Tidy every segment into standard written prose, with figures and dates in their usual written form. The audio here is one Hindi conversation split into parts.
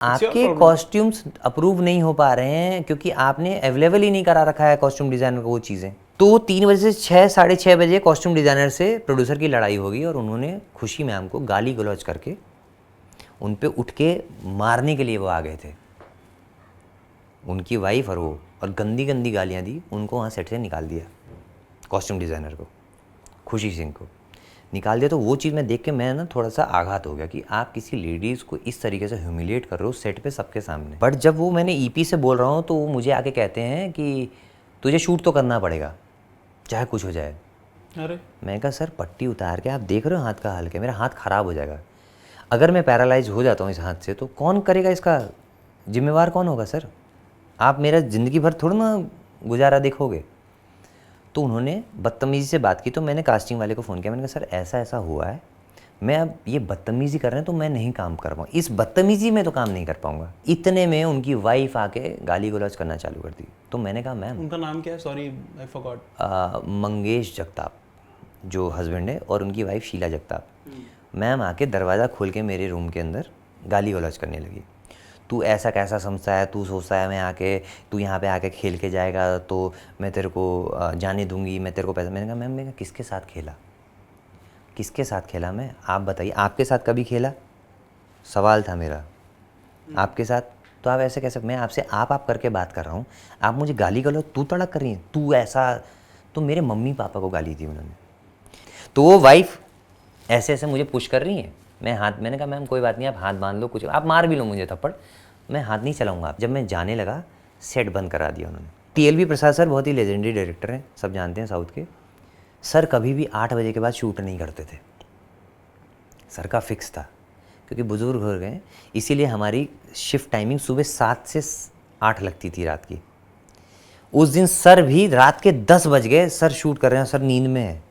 आपके कॉस्ट्यूम्स अप्रूव नहीं हो पा रहे हैं क्योंकि आपने अवेलेबल ही नहीं करा रखा है कॉस्ट्यूम डिज़ाइनर को वो चीज़ें। तो 3 बजे से 6 साढ़े 6 बजे कॉस्ट्यूम डिज़ाइनर से प्रोड्यूसर की लड़ाई होगी और उन्होंने खुशी मैम को गाली गलौज करके उन पे उठ के मारने के लिए वो आ गए थे। उनकी वाइफ और वो, और गंदी गंदी गालियाँ दी, उनको वहाँ सेट से निकाल दिया। कॉस्ट्यूम डिज़ाइनर को, खुशी सिंह को निकाल दिया। तो वो चीज़ मैं देख के मैं ना थोड़ा सा आघात हो गया कि आप किसी लेडीज़ को इस तरीके से ह्यूमिलिएट कर रहे हो सेट पे सबके सामने। बट जब वो मैंने ईपी से बोल रहा हूँ तो वो मुझे आके कहते हैं कि तुझे शूट तो करना पड़ेगा चाहे कुछ हो जाए। अरे मैं कहा सर पट्टी उतार के आप देख रहे हो हाथ का हाल क्या, मेरा हाथ ख़राब हो जाएगा। अगर मैं पैरालाइज हो जाता हूँ इस हाथ से तो कौन करेगा, इसका जिम्मेवार कौन होगा सर? आप मेरा ज़िंदगी भर थोड़ा ना गुजारा देखोगे। तो उन्होंने बदतमीज़ी से बात की। तो मैंने कास्टिंग वाले को फ़ोन किया, मैंने कहा सर ऐसा ऐसा हुआ है, मैं अब ये बदतमीज़ी कर रहे हैं तो मैं नहीं काम कर पाऊँ, इस बदतमीज़ी में तो काम नहीं कर पाऊँगा। इतने में उनकी वाइफ आके गाली गलौज करना चालू कर दी। तो मैंने कहा मैम, उनका नाम क्या है? Sorry I forgot. Mangesh Jagtap जो हस्बैंड है, और उनकी वाइफ शीला जगताप। मैम आके दरवाज़ा खोल के मेरे रूम के अंदर गाली गलौज करने लगी। तू ऐसा कैसा समझता है, तू सोचता है मैं आके, तू यहाँ पे आके खेल के जाएगा तो मैं तेरे को जाने दूंगी, मैं तेरे को पैसा। मैंने कहा मैम मैं किसके साथ खेला, किसके साथ खेला मैं, आप बताइए, आपके साथ कभी खेला? सवाल था मेरा, आपके साथ। तो आप ऐसे कैसे, मैं आपसे आप करके बात कर रहा हूँ, आप मुझे गाली गलौज तू तड़क कर रही है, तू ऐसा। तो मेरे मम्मी पापा को गाली दी उन्होंने। तो वो वाइफ ऐसे ऐसे मुझे पुश कर रही है, मैं हाथ, मैंने कहा मैम कोई बात नहीं, आप हाथ बांध लो, कुछ आप मार भी लो मुझे थप्पड़, मैं हाथ नहीं चलाऊंगा। जब मैं जाने लगा सेट बंद करा दिया उन्होंने। टीएलवी प्रसाद सर बहुत ही लेजेंडरी डायरेक्टर हैं, सब जानते हैं साउथ के। सर कभी भी 8 बजे के बाद शूट नहीं करते थे, सर का फिक्स था, क्योंकि बुज़ुर्ग हो गए इसीलिए हमारी शिफ्ट टाइमिंग सुबह 7 से 8 लगती थी रात की। उस दिन सर भी रात के 10 बज गए, सर शूट कर रहे हैं, सर नींद में है।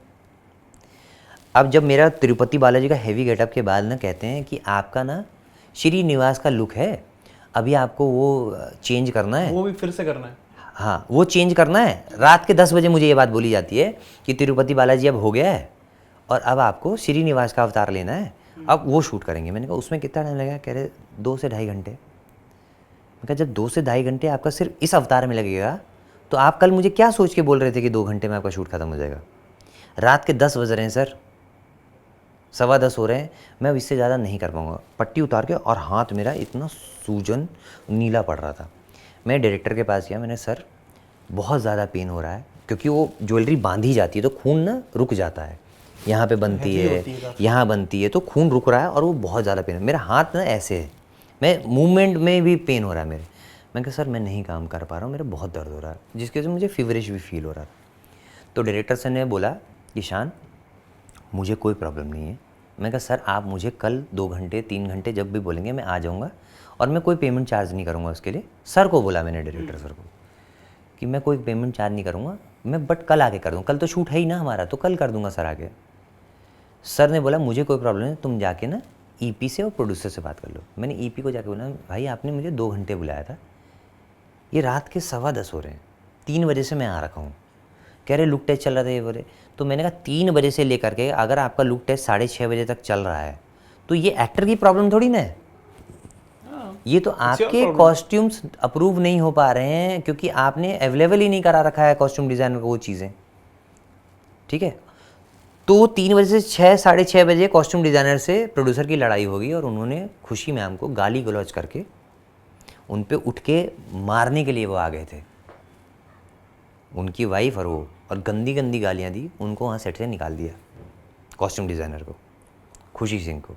अब जब मेरा तिरुपति बालाजी का हैवी गेटअप के बाद ना कहते हैं कि आपका ना श्रीनिवास का लुक है, अभी आपको वो चेंज करना है, वो भी फिर से करना है। हाँ वो चेंज करना है। रात के 10 बजे मुझे ये बात बोली जाती है कि तिरुपति बालाजी अब हो गया है और अब आपको श्रीनिवास का अवतार लेना है, अब वो शूट करेंगे। मैंने कहा उसमें कितना टाइम लगेगा? कह रहे 2 से ढाई घंटे। मैं कहा जब 2 से ढाई घंटे आपका सिर्फ इस अवतार में लगेगा तो आप कल मुझे क्या सोच के बोल रहे थे कि 2 घंटे में आपका शूट खत्म हो जाएगा? रात के 10 बज रहे हैं सर, 10:15 हो रहे हैं, मैं अब इससे ज़्यादा नहीं कर पाऊँगा। पट्टी उतार के, और हाथ मेरा इतना सूजन नीला पड़ रहा था। मैं डायरेक्टर के पास गया, मैंने सर बहुत ज़्यादा पेन हो रहा है, क्योंकि वो ज्वेलरी बांधी जाती है तो खून ना रुक जाता है, यहाँ पे बनती है, यहाँ बनती है, तो खून रुक रहा है और वो बहुत ज़्यादा पेन है। मेरा हाथ ना ऐसे है, मैं मूवमेंट में भी पेन हो रहा है मेरे। मैं कहा सर मैं नहीं काम कर पा रहा हूँ, मेरा बहुत दर्द हो रहा है, जिसकी वजह से मुझे फीवरिश भी फील हो रहा था। तो डायरेक्टर सर ने बोला कि शान मुझे कोई प्रॉब्लम नहीं है। मैं कहा सर आप मुझे कल 2 घंटे 3 घंटे जब भी बोलेंगे मैं आ जाऊँगा, और मैं कोई पेमेंट चार्ज नहीं करूँगा उसके लिए। सर को बोला मैंने, डायरेक्टर सर को, कि मैं कोई पेमेंट चार्ज नहीं करूँगा, मैं बट कल आके कर दूँ, कल तो शूट है ही ना हमारा, तो कल कर दूँगा सर आके। सर ने बोला मुझे कोई प्रॉब्लम नहीं, तुम जाके ना ईपी से और प्रोड्यूसर से बात कर लो। मैंने ईपी को जाके बोला भाई आपने मुझे 2 घंटे बुलाया था, ये रात के 10:15 हो रहे हैं, 3 बजे से मैं आ रखा हूँ। कह रहे लुक टेस्ट चल रहा था ये बोले। तो मैंने कहा 3 बजे से लेकर के अगर आपका लुक टेस्ट 6:30 बजे तक चल रहा है तो ये एक्टर की प्रॉब्लम थोड़ी ना है, ये तो आपके कॉस्ट्यूम्स अप्रूव नहीं हो पा रहे हैं क्योंकि आपने अवेलेबल ही नहीं करा रखा है कॉस्ट्यूम डिज़ाइनर को वो चीज़ें, ठीक है। तो 3 बजे से 6 साढ़े 6 बजे कॉस्ट्यूम डिज़ाइनर से प्रोड्यूसर की लड़ाई होगी और उन्होंने खुशी मैम को गाली गलौज करके उन पे उठ के मारने के लिए वो आ गए थे। उनकी वाइफ और वो, और गंदी गंदी गालियाँ दी, उनको वहाँ सेट से निकाल दिया। कॉस्ट्यूम डिज़ाइनर को, खुशी सिंह को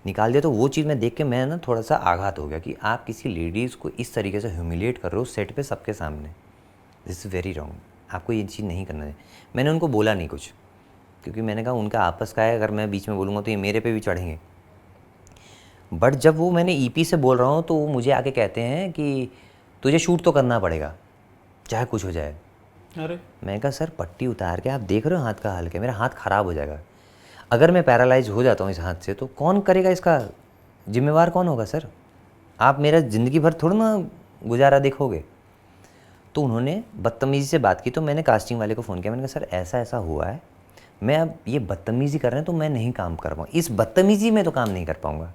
निकाल दिया। तो वो चीज़ मैं देख के मैं ना थोड़ा सा आघात हो गया कि आप किसी लेडीज़ को इस तरीके से ह्यूमिलिएट कर रहे हो सेट पे सबके सामने, दिस इज़ वेरी रॉन्ग, आपको ये चीज़ नहीं करना है। मैंने उनको बोला नहीं कुछ, क्योंकि मैंने कहा उनका आपस का है, अगर मैं बीच में बोलूँगा तो ये मेरे पे भी चढ़ेंगे। बट जब वो मैंने ईपी से बोल रहा हूँ तो वो मुझे आके कहते हैं कि तुझे शूट तो करना पड़ेगा चाहे कुछ हो जाए। अरे मैं कहा सर पट्टी उतार के आप देख रहे हो हाथ का हाल क्या, मेरा हाथ ख़राब हो जाएगा। अगर मैं पैरालाइज हो जाता हूँ इस हाथ से तो कौन करेगा, इसका जिम्मेवार कौन होगा सर? आप मेरा ज़िंदगी भर थोड़ा ना गुजारा देखोगे। तो उन्होंने बदतमीज़ी से बात की। तो मैंने कास्टिंग वाले को फ़ोन किया, मैंने कहा सर ऐसा ऐसा हुआ है, मैं अब ये बदतमीज़ी कर रहे हैं तो मैं नहीं काम कर पाऊँ, इस बदतमीज़ी में तो काम नहीं कर पाऊँगा।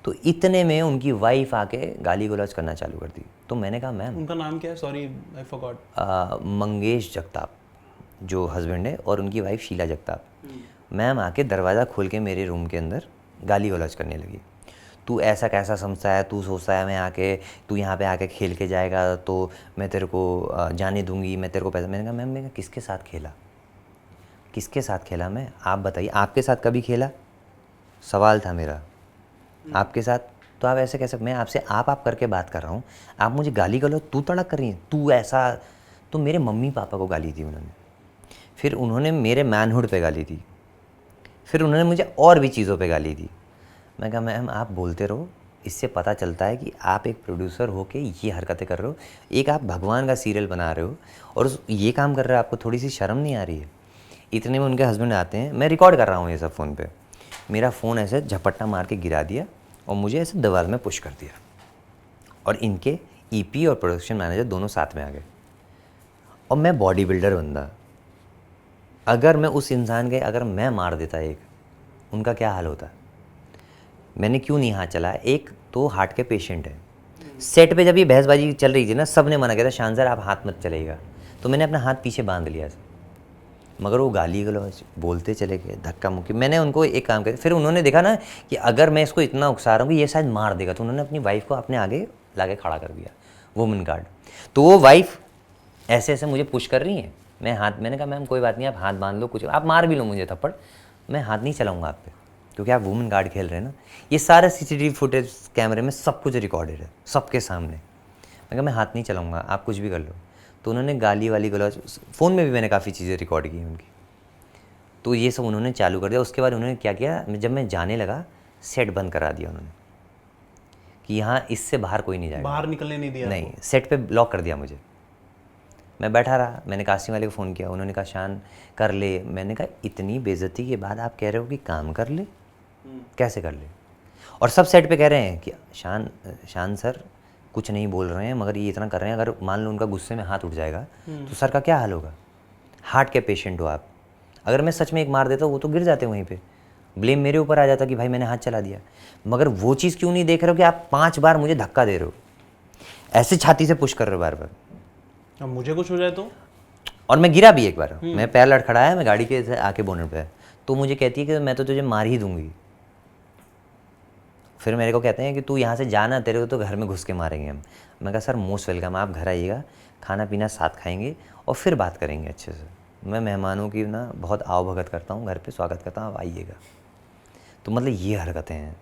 तो इतने में उनकी वाइफ आके गाली गलौज करना चालू कर दी। तो मैंने कहा मैम, उनका नाम क्या है? Sorry I forgot. Mangesh Jagtap जो हस्बैंड है, और उनकी वाइफ शीला जगताप। मैम आके दरवाज़ा खोल के मेरे रूम के अंदर गाली गलौज करने लगी। तू ऐसा कैसा समझता है, तू सोचता है मैं आके, तू यहाँ पे आके खेल के जाएगा तो मैं तेरे को जाने दूंगी, मैं तेरे को पैसा। मैंने कहा मैम, मैं किसके साथ खेला, किसके साथ खेला मैं, आप बताइए, आपके साथ कभी खेला? सवाल था मेरा, आपके साथ। तो आप ऐसे कैसे, मैं आपसे आप करके बात कर रहा हूँ, आप मुझे गाली गलौज तू तड़क कर रही है, तू ऐसा। तो मेरे मम्मी पापा को गाली दी उन्होंने, फिर उन्होंने मेरे मैनहुड पे गाली दी, फिर उन्होंने मुझे और भी चीज़ों पे गाली दी। मैं कहा मैम आप बोलते रहो, इससे पता चलता है कि आप एक प्रोड्यूसर हो के ये हरकतें कर रहे हो, एक आप भगवान का सीरियल बना रहे हो और ये काम कर रहे हो, आपको थोड़ी सी शर्म नहीं आ रही है? इतने में उनके हस्बैंड आते हैं, मैं रिकॉर्ड कर रहा हूँ ये सब फ़ोन पे, मेरा फ़ोन ऐसे झपट्टा मार के गिरा दिया और मुझे ऐसे दीवार में पुश कर दिया, और इनके ईपी और प्रोडक्शन मैनेजर दोनों साथ में आ गए। और मैं बॉडी बिल्डर बंदा, अगर मैं उस इंसान के, अगर मैं मार देता एक, उनका क्या हाल होता? मैंने क्यों नहीं हाथ चलाया? एक तो हार्ट के पेशेंट है, सेट पे जब ये बहसबाजी चल रही थी ना, सब ने मना किया था, शान सर आप हाथ मत चलाइएगा, तो मैंने अपना हाथ पीछे बांध लिया, मगर वो गाली गलौज बोलते चले गए, धक्का मुक्की। मैंने उनको एक काम किया, फिर उन्होंने देखा ना कि अगर मैं इसको इतना उकसा रहा हूँ कि ये शायद मार देगा, तो उन्होंने अपनी वाइफ को अपने आगे लाके खड़ा कर दिया, वुमेन गार्ड। तो वो वाइफ ऐसे ऐसे मुझे पुश कर रही है, मैं हाथ, मैंने कहा मैम कोई बात नहीं, आप हाथ बांध लो, कुछ आप मार भी लो मुझे थप्पड़, मैं हाथ नहीं चलाऊँगा आप पे, क्योंकि आप वुमेन गार्ड खेल रहे हैं ना। ये सारा CCTV फुटेज कैमरे में सब कुछ रिकॉर्डेड है, सबके सामने। मैं कहा मैं हाथ नहीं चलाऊँगा, आप कुछ भी कर लो। तो उन्होंने गाली वाली गलौज, फ़ोन में भी मैंने काफ़ी चीज़ें रिकॉर्ड की उनकी, तो ये सब उन्होंने चालू कर दिया। उसके बाद उन्होंने क्या किया, जब मैं जाने लगा, सेट बंद करा दिया उन्होंने कि यहाँ इससे बाहर कोई नहीं जाएगा, बाहर निकलने नहीं दिया? नहीं, सेट पे ब्लॉक कर दिया मुझे। मैं बैठा रहा, मैंने कास्टिंग वाले को फ़ोन किया, उन्होंने कहा शान कर ले। मैंने कहा इतनी बेइज्जती के बाद आप कह रहे हो कि काम कर ले, कैसे कर ले? और सब सेट पे कह रहे हैं कि शान सर कुछ नहीं बोल रहे हैं, मगर ये इतना कर रहे हैं, अगर मान लो उनका गुस्से में हाथ उठ जाएगा तो सर का क्या हाल होगा? हार्ट के पेशेंट हो आप, अगर मैं सच में एक मार देता वो तो गिर जाते वहीं पे, ब्लेम मेरे ऊपर आ जाता कि भाई मैंने हाथ चला दिया। मगर वो चीज़ क्यों नहीं देख रहे हो कि आप 5 बार मुझे धक्का दे रहे हो, ऐसे छाती से पुश कर रहे हो बार बार, अब मुझे कुछ हो जाए तो? और मैं गिरा भी एक बार, मैं पैर लड़खड़ाया, मैं गाड़ी के आके बोनट पे, तो मुझे कहती है कि मैं तो तुझे मार ही दूंगी। फिर मेरे को कहते हैं कि तू यहाँ से जाना, तेरे को तो घर में घुस के मारेंगे हम। मैं कहा सर मोस्ट वेलकम, आप घर आइएगा, खाना पीना साथ खाएंगे और फिर बात करेंगे अच्छे से। मैं मेहमानों की ना बहुत आवभगत करता हूँ, घर पे स्वागत करता हूँ, आप आइएगा। तो मतलब ये हरकतें हैं।